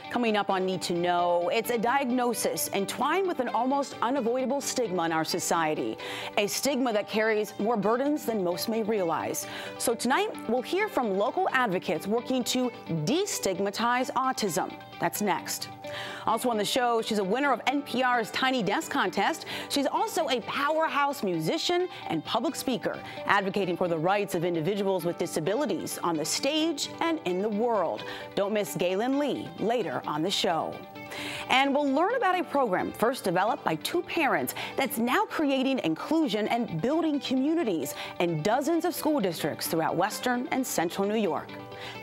Coming up on Need to Know, it's a diagnosis entwined with an almost unavoidable stigma in our society, a stigma that carries more burdens than most may realize. So tonight, we'll hear from local advocates working to destigmatize autism. That's next. Also on the show, she's a winner of NPR's Tiny Desk contest. She's also a powerhouse musician and public speaker, advocating for the rights of individuals with disabilities on the stage and in the world. Don't miss Galen Lee later on the show. And we'll learn about a program first developed by two parents that's now creating inclusion and building communities in dozens of school districts throughout Western and Central New York.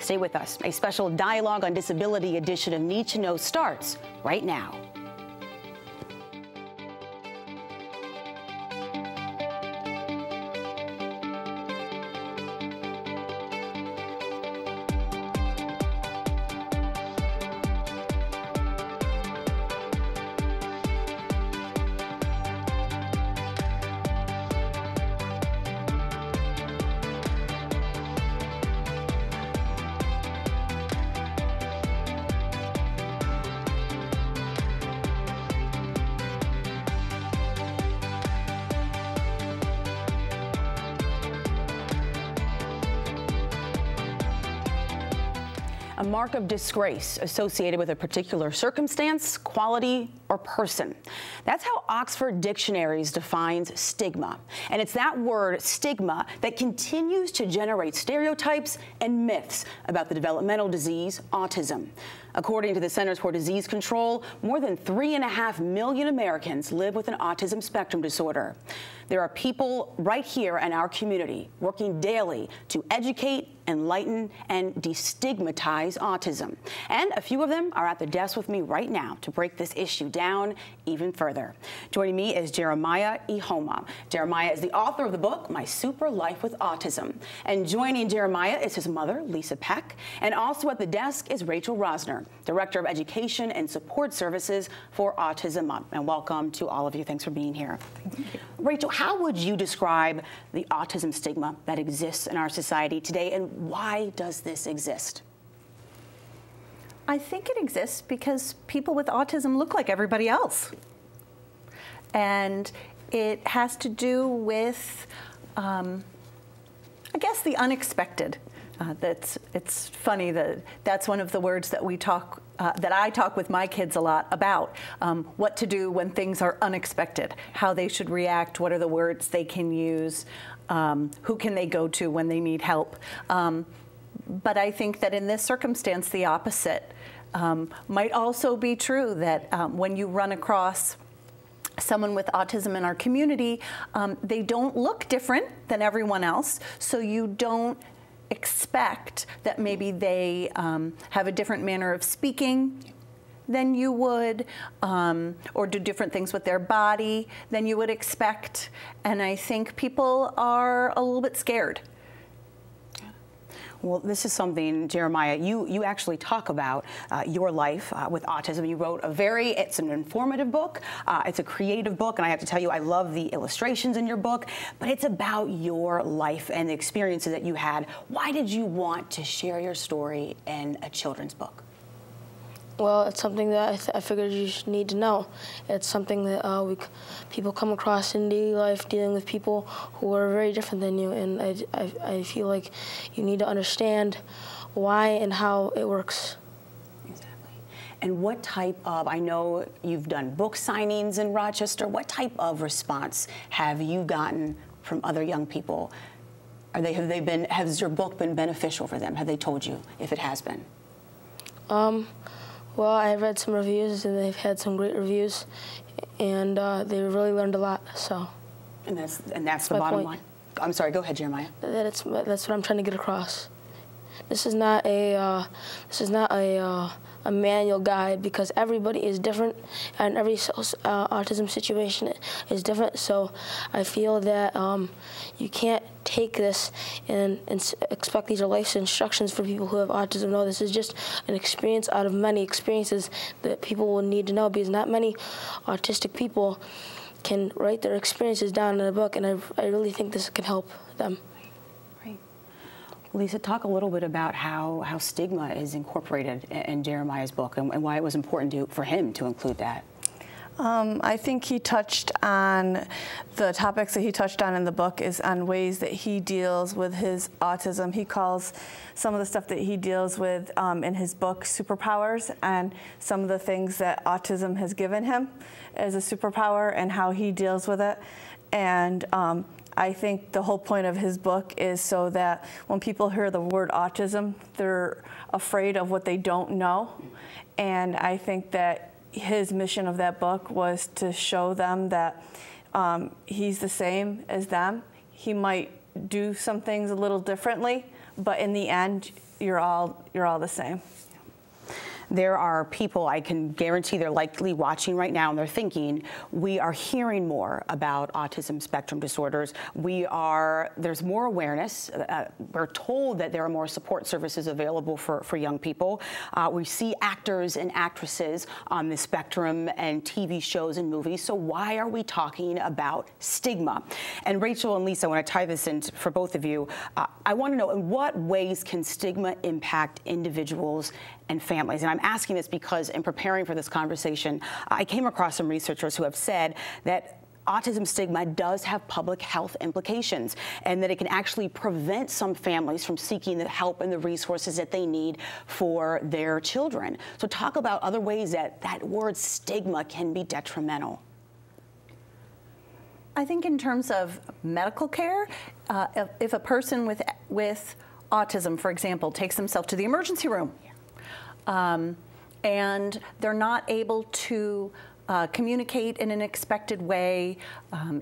Stay with us. A special Dialogue on Disability edition of Need to Know starts right now. A mark of disgrace associated with a particular circumstance, quality, or person. That's how Oxford Dictionaries defines stigma. And it's that word, stigma, that continues to generate stereotypes and myths about the developmental disease, autism. According to the Centers for Disease Control, more than 3.5 million Americans live with an autism spectrum disorder. There are people right here in our community working daily to educate, enlighten, and destigmatize autism. And a few of them are at the desk with me right now to break this issue down even further. Joining me is Jeremiah Ihoma. Jeremiah is the author of the book, My Super Life with Autism. And joining Jeremiah is his mother, Lisa Peck. And also at the desk is Rachel Rosner, Director of Education and Support Services for Autism Up. And welcome to all of you. Thanks for being here. Thank you. Rachel, how would you describe the autism stigma that exists in our society today, and why does this exist? I think it exists because people with autism look like everybody else. And it has to do with, I guess, the unexpected. It's funny that that's one of the words that we talk, that I talk with my kids a lot about, what to do when things are unexpected, how they should react, what are the words they can use, who can they go to when they need help. But I think that in this circumstance, the opposite might also be true, that when you run across someone with autism in our community, they don't look different than everyone else, so you don't expect that maybe they have a different manner of speaking than you would, or do different things with their body than you would expect. And I think people are a little bit scared. Well, this is something, Jeremiah, you actually talk about your life with autism. You wrote it's an informative book, it's a creative book, and I have to tell you, I love the illustrations in your book, but it's about your life and the experiences that you had. Why did you want to share your story in a children's book? Well, it's something that I figured you need to know. It's something that people come across in daily life, dealing with people who are very different than you, and I feel like you need to understand why and how it works. Exactly. And what type of, I know you've done book signings in Rochester, what type of response have you gotten from other young people? Has your book been beneficial for them? Have they told you if it has been? Well, I've read some reviews, and they've had some great reviews, and they really learned a lot. So, and that's the bottom line. I'm sorry. Go ahead, Jeremiah. That's what I'm trying to get across. This is not a manual guide, because everybody is different, and every autism situation is different. So I feel that you can't take this and expect these are life instructions for people who have autism. No, this is just an experience out of many experiences that people will need to know, because not many autistic people can write their experiences down in a book, and I really think this can help them. Lisa, talk a little bit about how stigma is incorporated in Jeremiah's book and why it was important for him to include that. I think he touched on the topics that he touched on in the book is on ways that he deals with his autism. He calls some of the stuff that he deals with in his book superpowers, and some of the things that autism has given him as a superpower and how he deals with it. And I think the whole point of his book is so that when people hear the word autism, they're afraid of what they don't know. And I think that his mission of that book was to show them that he's the same as them. He might do some things a little differently, but in the end, you're all the same. There are people, I can guarantee they're likely watching right now and they're thinking, we are hearing more about autism spectrum disorders. There's more awareness. We're told that there are more support services available for young people. We see actors and actresses on the spectrum and TV shows and movies. So why are we talking about stigma? And Rachel and Lisa, when I tie this in for both of you, I want to know, in what ways can stigma impact individuals and families? And I'm asking this because in preparing for this conversation, I came across some researchers who have said that autism stigma does have public health implications, and that it can actually prevent some families from seeking the help and the resources that they need for their children. So talk about other ways that that word stigma can be detrimental. I think in terms of medical care, if a person with autism, for example, takes themselves to the emergency room, and they're not able to communicate in an expected way,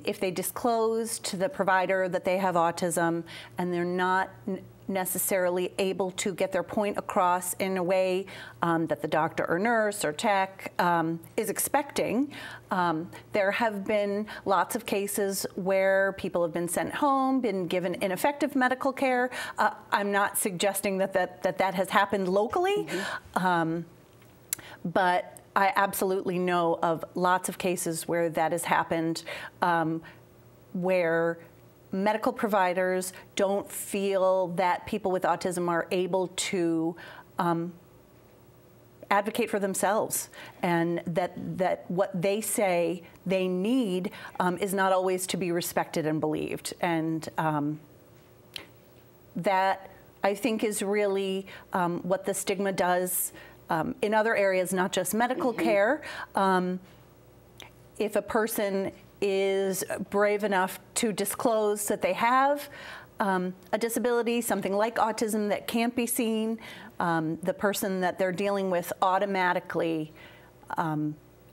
if they disclose to the provider that they have autism and they're not necessarily able to get their point across in a way that the doctor or nurse or tech is expecting. There have been lots of cases where people have been sent home, been given ineffective medical care. I'm not suggesting that has happened locally, but I absolutely know of lots of cases where that has happened, where medical providers don't feel that people with autism are able to advocate for themselves, and that what they say they need is not always to be respected and believed. And that, I think, is really what the stigma does in other areas, not just medical care. If a person is brave enough to disclose that they have a disability, something like autism that can't be seen, the person that they're dealing with automatically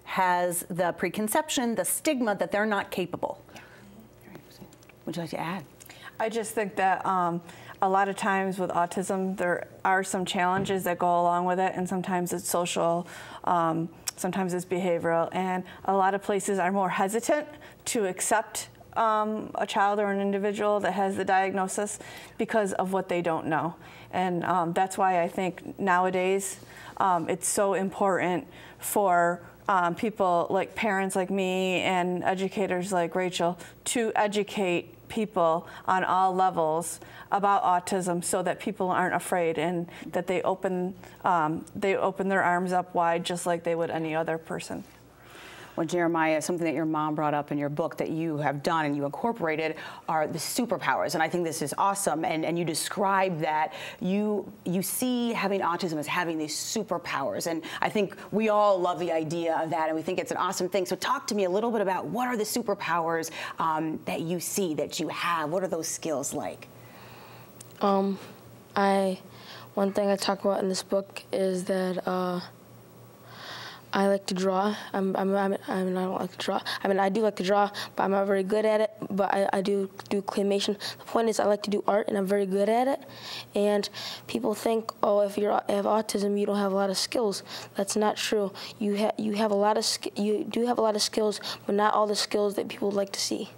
has the preconception, the stigma that they're not capable. Would you like to add? I just think that a lot of times with autism, there are some challenges that go along with it, and sometimes it's social, sometimes it's behavioral, and a lot of places are more hesitant to accept a child or an individual that has the diagnosis because of what they don't know. And that's why I think nowadays it's so important for people like parents like me and educators like Rachel to educate people on all levels about autism, so that people aren't afraid and that they open their arms up wide just like they would any other person. Well, Jeremiah, something that your mom brought up in your book that you have done and you incorporated are the superpowers. And I think this is awesome. And you describe that you see having autism as having these superpowers. And I think we all love the idea of that, and we think it's an awesome thing. So talk to me a little bit about what are the superpowers that you see, that you have? What are those skills like? One thing I talk about in this book is that I like to draw. I don't like to draw. I mean, I do like to draw, but I'm not very good at it. But I do claymation. The point is, I like to do art, and I'm very good at it. And people think, oh, if you have autism, you don't have a lot of skills. That's not true. You do have a lot of skills, but not all the skills that people would like to see.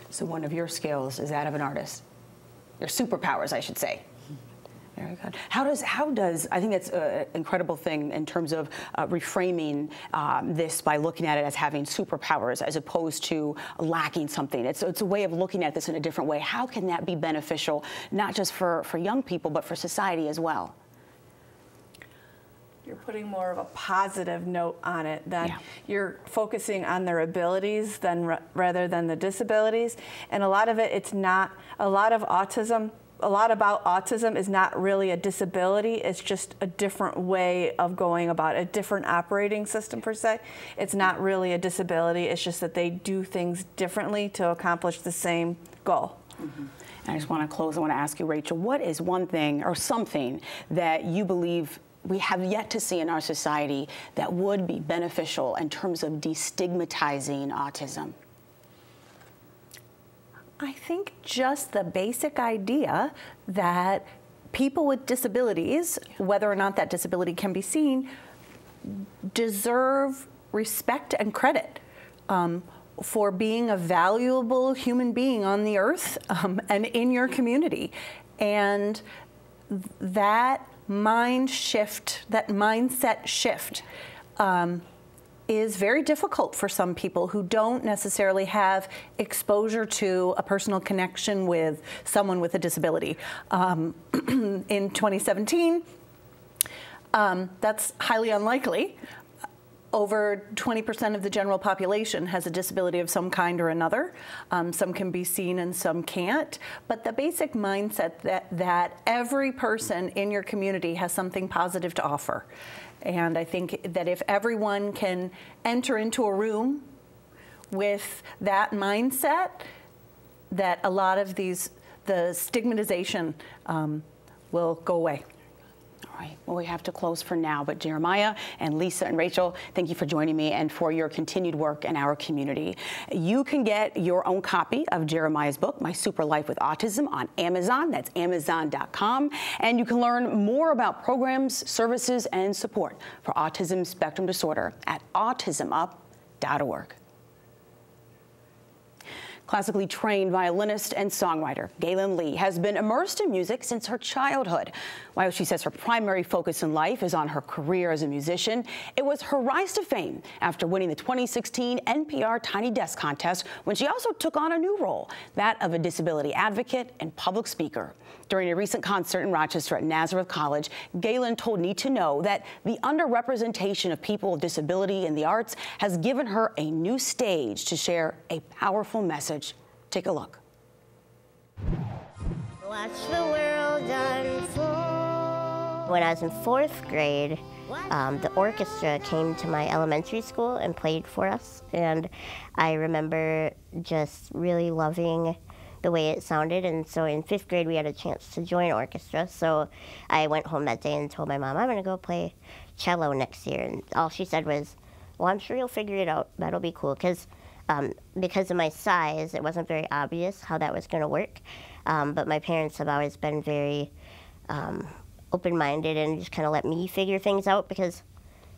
So one of your skills is that of an artist. Your superpowers, I should say. Very good. How does I think that's an incredible thing in terms of reframing this by looking at it as having superpowers as opposed to lacking something. It's a way of looking at this in a different way. How can that be beneficial, not just for young people, but for society as well? You're putting more of a positive note on it, that you're focusing on their abilities rather than the disabilities. And a lot of it, a lot about autism is not really a disability. It's just a different way of going about it, a different operating system per se. It's not really a disability. It's just that they do things differently to accomplish the same goal. Mm-hmm. I just want to close. I want to ask you, Rachel, what is one thing or something that you believe we have yet to see in our society that would be beneficial in terms of destigmatizing autism? I think just the basic idea that people with disabilities, whether or not that disability can be seen, deserve respect and credit for being a valuable human being on the earth and in your community. And that mindset shift is very difficult for some people who don't necessarily have exposure to a personal connection with someone with a disability. In 2017, that's highly unlikely. Over 20% of the general population has a disability of some kind or another. Some can be seen and some can't. But the basic mindset that every person in your community has something positive to offer. And I think that if everyone can enter into a room with that mindset, that a lot of the stigmatization will go away. All right, well, we have to close for now, but Jeremiah and Lisa and Rachel, thank you for joining me and for your continued work in our community. You can get your own copy of Jeremiah's book, My Super Life with Autism, on Amazon. That's Amazon.com. And you can learn more about programs, services, and support for autism spectrum disorder at autismup.org. Classically trained violinist and songwriter Galen Lee has been immersed in music since her childhood. While she says her primary focus in life is on her career as a musician, it was her rise to fame after winning the 2016 NPR Tiny Desk Contest, when she also took on a new role, that of a disability advocate and public speaker. During a recent concert in Rochester at Nazareth College, Galen told Need to Know that the underrepresentation of people with disability in the arts has given her a new stage to share a powerful message. Take a look. Watch the world unfold. When I was in 4th grade, the orchestra came to my elementary school and played for us. And I remember just really loving the way it sounded. And so in 5th grade, we had a chance to join orchestra. So I went home that day and told my mom, I'm going to go play cello next year. And all she said was, well, I'm sure you'll figure it out. That'll be cool. Because of my size, it wasn't very obvious how that was going to work. But my parents have always been very open-minded and just kind of let me figure things out, because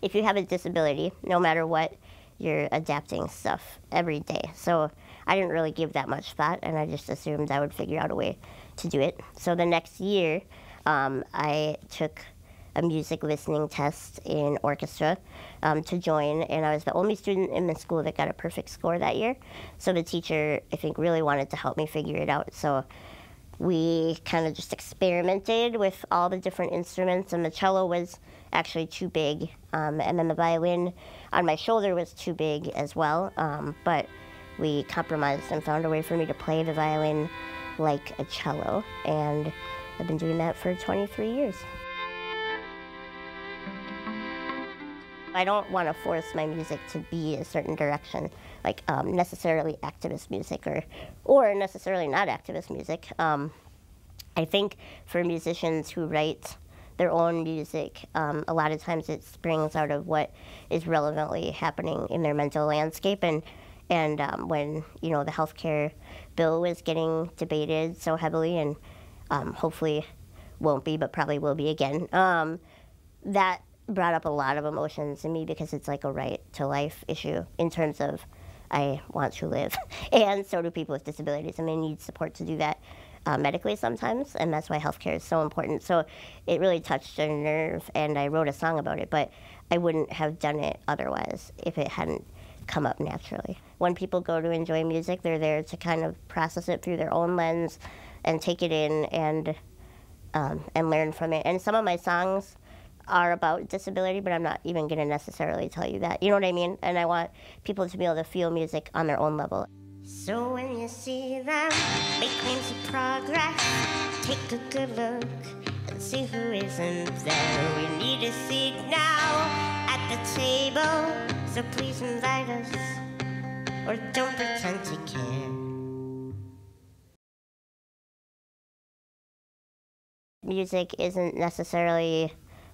if you have a disability, no matter what, you're adapting stuff every day. So I didn't really give that much thought, and I just assumed I would figure out a way to do it. So the next year, I took a music listening test in orchestra to join, and I was the only student in the school that got a perfect score that year. So the teacher, I think, really wanted to help me figure it out. So we kind of just experimented with all the different instruments, and the cello was actually too big, and then the violin on my shoulder was too big as well, but we compromised and found a way for me to play the violin like a cello, and I've been doing that for 23 years. I don't want to force my music to be a certain direction, like necessarily activist music or necessarily not activist music. I think for musicians who write their own music, a lot of times it springs out of what is relevantly happening in their mental landscape. And when, you know, the healthcare bill was getting debated so heavily, and hopefully won't be, but probably will be again, that brought up a lot of emotions in me, because it's like a right to life issue in terms of I want to live, and so do people with disabilities, and they need support to do that. medically sometimes, and that's why healthcare is so important. So it really touched a nerve, and I wrote a song about it, but I wouldn't have done it otherwise if it hadn't come up naturally. When people go to enjoy music, they're there to kind of process it through their own lens and take it in and learn from it. And some of my songs are about disability, but I'm not even going to necessarily tell you that. You know what I mean? And I want people to be able to feel music on their own level. So when you see them make claims of progress, take a good look and see who isn't there. We need a seat now at the table, so please invite us, or don't pretend to care. Music isn't necessarily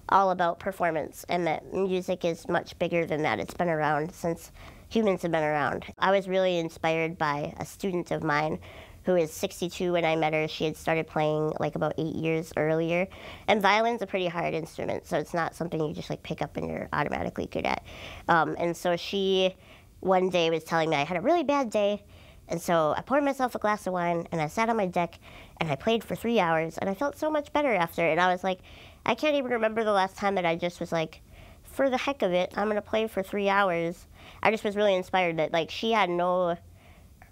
all about performance, and that music is much bigger than that. It's been around since humans have been around. I was really inspired by a student of mine who is 62 when I met her. She had started playing like about 8 years earlier. And violin's a pretty hard instrument, so it's not something you just like pick up and you're automatically good at. And so she one day was telling me I had a really bad day, and so I poured myself a glass of wine and I sat on my deck and I played for 3 hours and I felt so much better after. And I was like, I can't even remember the last time that I just was like, for the heck of it, I'm gonna play for 3 hours. I just was really inspired that like she had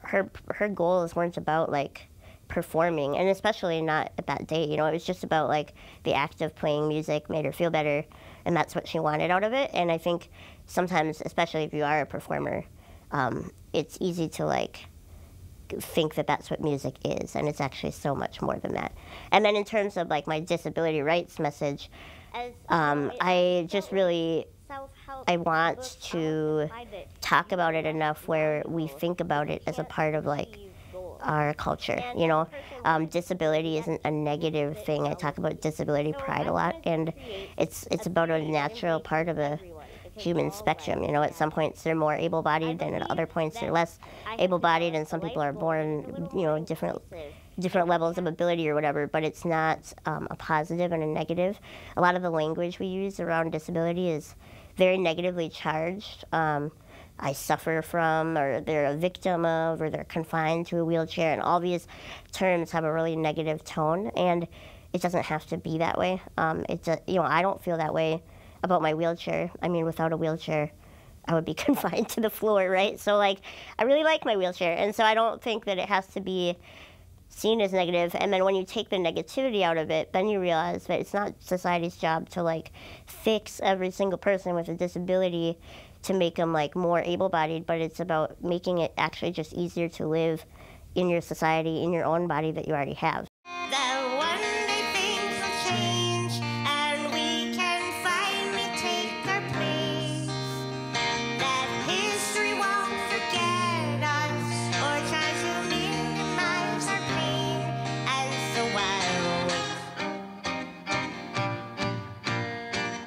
her goals weren't about like performing, and especially not at that day. You know, it was just about like the act of playing music made her feel better, and that's what she wanted out of it. And I think sometimes, especially if you are a performer, it's easy to like think that that's what music is, and it's actually so much more than that. And then in terms of like my disability rights message, I just really, I want to talk about it enough where we think about it as a part of like our culture, you know. Disability isn't a negative thing. I talk about disability pride a lot, and it's about a natural part of the human spectrum. You know, at some points they're more able-bodied, and at other points they're less able-bodied, and some people are born, you know, different levels of ability or whatever, but it's not a positive and a negative. A lot of the language we use around disability is very negatively charged. I suffer from, or they're a victim of, or they're confined to a wheelchair, and all these terms have a really negative tone, and it doesn't have to be that way. You know, I don't feel that way about my wheelchair. I mean, without a wheelchair, I would be confined to the floor, right? So like, I really like my wheelchair, and so I don't think that it has to be seen as negative. And then when you take the negativity out of it, then you realize that it's not society's job to like fix every single person with a disability to make them like more able-bodied, but it's about making it actually just easier to live in your society, in your own body that you already have. That one day things will change and we can finally take our place. That history won't forget us or try to minimize our pain. And so while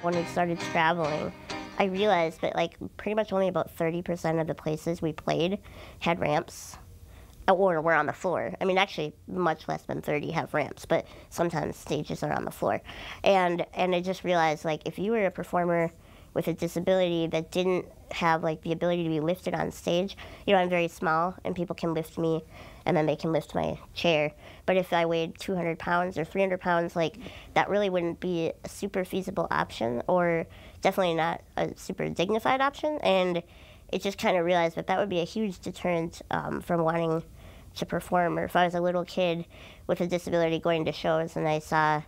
When we started traveling, I realized that like pretty much only about 30% of the places we played had ramps or were on the floor. I mean, actually much less than 30 have ramps, but sometimes stages are on the floor. And I just realized like if you were a performer with a disability that didn't have like the ability to be lifted on stage, you know, I'm very small and people can lift me and then they can lift my chair. But if I weighed 200 pounds or 300 pounds, like that really wouldn't be a super feasible option, or definitely not a super dignified option. And it just kind of realized that that would be a huge deterrent from wanting to perform. Or if I was a little kid with a disability going to shows and I saw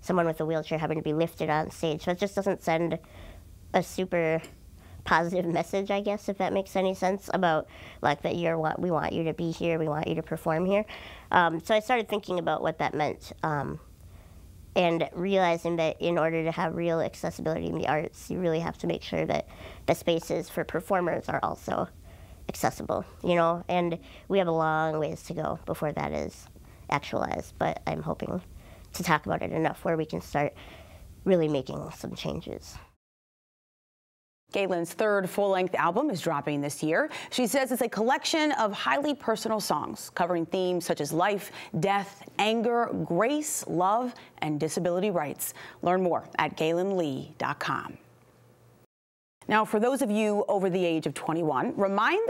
someone with a wheelchair having to be lifted on stage, so it just doesn't send a super positive message, I guess, if that makes any sense, about like that we want you to be here, we want you to perform here. So I started thinking about what that meant, and realizing that in order to have real accessibility in the arts, you really have to make sure that the spaces for performers are also accessible, you know, and we have a long ways to go before that is actualized, but I'm hoping to talk about it enough where we can start really making some changes. Galen's third full-length album is dropping this year. She says it's a collection of highly personal songs covering themes such as life, death, anger, grace, love, and disability rights. Learn more at GalenLee.com. Now, for those of you over the age of 21, rewind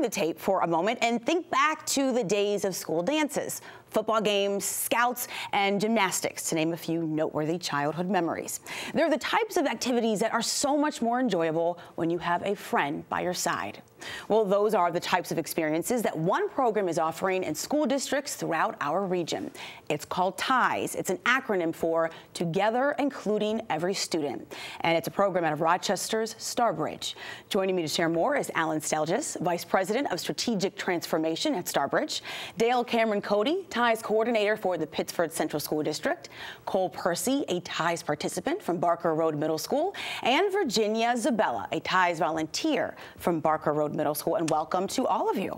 the tape for a moment and think back to the days of school dances. football games, scouts, and gymnastics, to name a few noteworthy childhood memories. They're the types of activities that are so much more enjoyable when you have a friend by your side. Well, those are the types of experiences that one program is offering in school districts throughout our region. It's called TIES. It's an acronym for Together Including Every Student. And it's a program out of Rochester's Starbridge. Joining me to share more is Alan Stelgis, Vice President of Strategic Transformation at Starbridge, Dale Cameron Cody, TIES Coordinator for the Pittsford Central School District, Cole Percy, a TIES participant from Barker Road Middle School, and Virginia Zabella, a TIES volunteer from Barker Road Middle School, and welcome to all of you.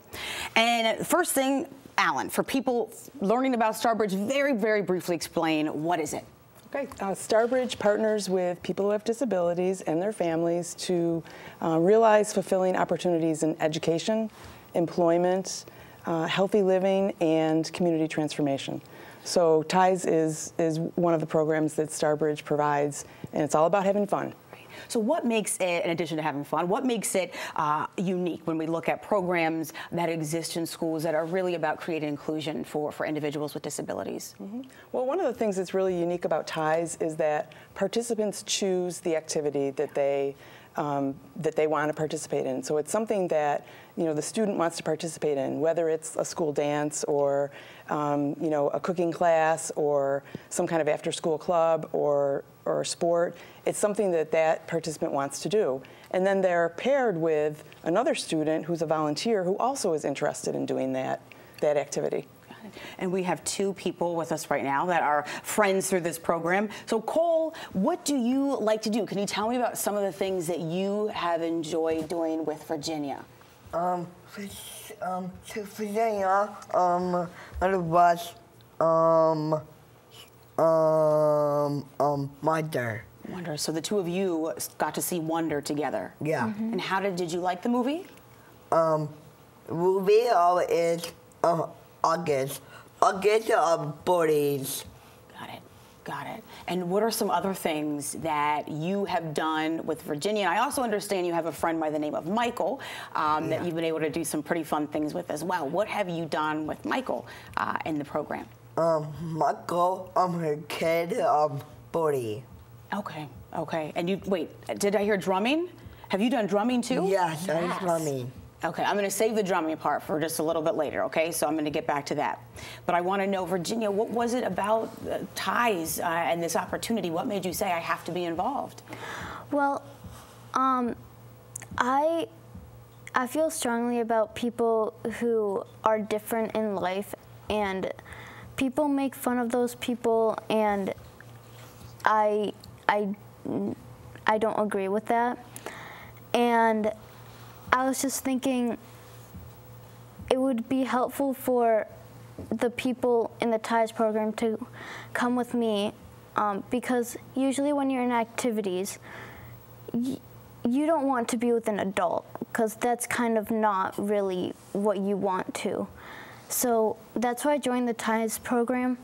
And first thing, Alan, for people learning about Starbridge, very, very briefly explain, what is it? Okay, Starbridge partners with people who have disabilities and their families to realize fulfilling opportunities in education, employment, healthy living, and community transformation. So TIES is one of the programs that Starbridge provides, and it's all about having fun. So what makes it, in addition to having fun, what makes it unique when we look at programs that exist in schools that are really about creating inclusion for individuals with disabilities? Mm-hmm. Well, one of the things that's really unique about TIES is that participants choose the activity that they want to participate in. So it's something that, you know, the student wants to participate in, whether it's a school dance or, you know, a cooking class or some kind of after-school club or sport. It's something that that participant wants to do. And then they're paired with another student who's a volunteer who also is interested in doing that activity. And we have two people with us right now that are friends through this program. So Cole, what do you like to do? Can you tell me about some of the things that you have enjoyed doing with Virginia? To Virginia, on the bus, Wonder. Wonder. So the two of you got to see Wonder together. Yeah. Mm-hmm. And how did you like the movie? Movie is August Bodies. Got it. And what are some other things that you have done with Virginia? And I also understand you have a friend by the name of Michael that you've been able to do some pretty fun things with as well. What have you done with Michael in the program? Michael, her kid, body. Okay. And wait, did I hear drumming? Have you done drumming too? Yes, I was drumming. Okay, I'm going to save the drumming part for just a little bit later, okay? So I'm going to get back to that. But I want to know, Virginia, what was it about TIES and this opportunity? What made you say, I have to be involved? Well, I feel strongly about people who are different in life, and people make fun of those people, and I don't agree with that. And I was just thinking it would be helpful for the people in the TIES program to come with me because usually when you're in activities, you don't want to be with an adult because that's kind of not really what you want to. So that's why I joined the TIES program,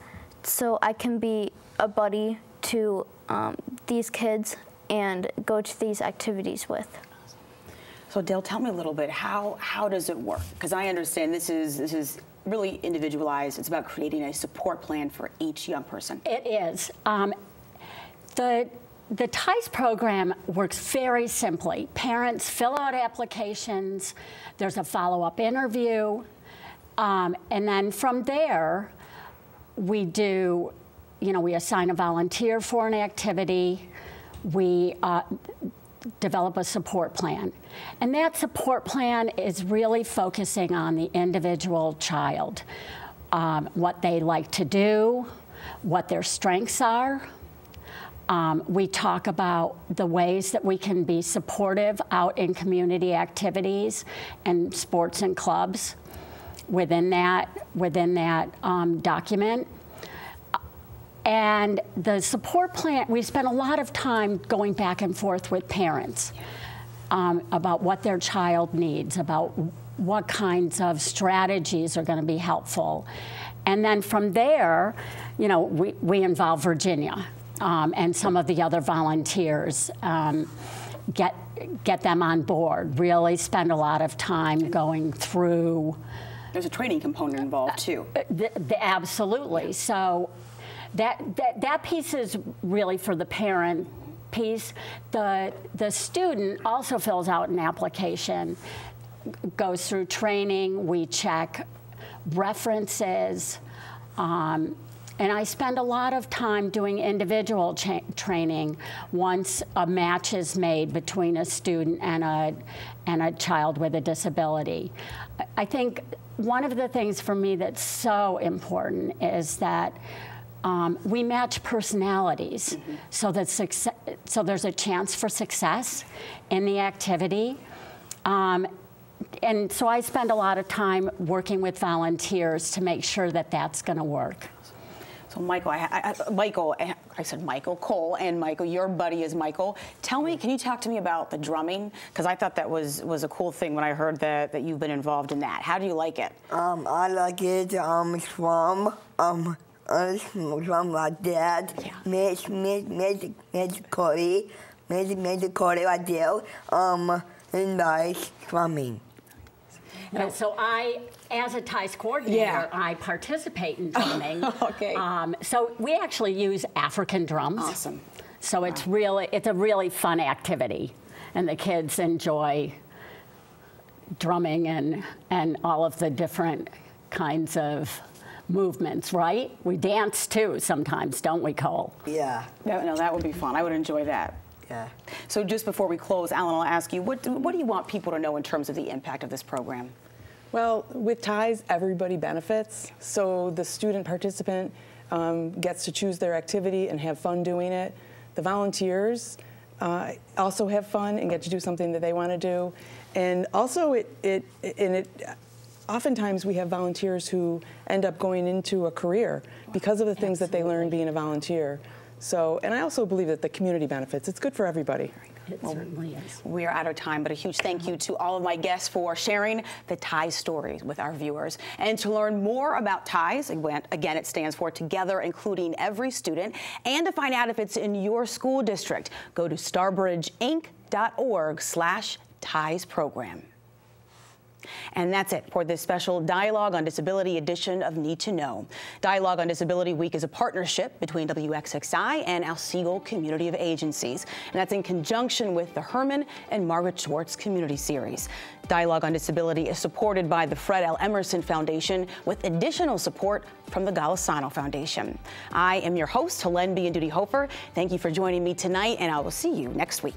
so I can be a buddy to these kids and go to these activities with. So Dale, tell me a little bit, how does it work? Because I understand this is really individualized. It's about creating a support plan for each young person. It is. The TIES program works very simply. Parents fill out applications, there's a follow-up interview, and then from there, we do, we assign a volunteer for an activity, we develop a support plan. And that support plan is really focusing on the individual child, what they like to do, what their strengths are. We talk about the ways that we can be supportive out in community activities and sports and clubs within that document. And the support plan, we spent a lot of time going back and forth with parents about what their child needs, about what kinds of strategies are going to be helpful. And then from there, we involve Virginia and some of the other volunteers, get them on board, really spend a lot of time going through There's a training component involved too. Absolutely. So that piece is really for the parent piece. The student also fills out an application, goes through training. We check references. And I spend a lot of time doing individual training once a match is made between a student and a child with a disability. I think one of the things for me that's so important is that we match personalities, so that so there's a chance for success in the activity. And so I spend a lot of time working with volunteers to make sure that that's going to work. So Michael, I said Michael Cole, and Michael, your buddy is Michael. Tell me, can you talk to me about the drumming? Because I thought that was a cool thing when I heard that you've been involved in that. How do you like it? I like it from my dad, Mr. Cody I do, and I drumming. So I, as a TIES coordinator, I participate in drumming. Okay. So we actually use African drums. Awesome. So it's a really fun activity, and the kids enjoy drumming and all of the different kinds of movements, right? We dance too sometimes, don't we, Cole? Yeah. No, that would be fun. I would enjoy that. Yeah. So just before we close, Alan, I'll ask you, what do you want people to know in terms of the impact of this program? Well, with TIES, everybody benefits. So the student participant gets to choose their activity and have fun doing it. The volunteers also have fun and get to do something that they want to do. And also, oftentimes we have volunteers who end up going into a career because of the things that they learn being a volunteer. So, and I also believe that the community benefits. It's good for everybody. It certainly is. We are out of time, but a huge thank you to all of my guests for sharing the TIES stories with our viewers. And to learn more about TIES, again, it stands for Together Including Every Student, and to find out if it's in your school district, go to starbridgeinc.org/TIES program. And that's it for this special Dialogue on Disability edition of Need to Know. Dialogue on Disability Week is a partnership between WXXI and Otsego Community of Agencies, and that's in conjunction with the Herman and Margaret Schwartz Community Series. Dialogue on Disability is supported by the Fred L. Emerson Foundation with additional support from the Golisano Foundation. I am your host, Helen B. and Duty Hofer. Thank you for joining me tonight, and I will see you next week.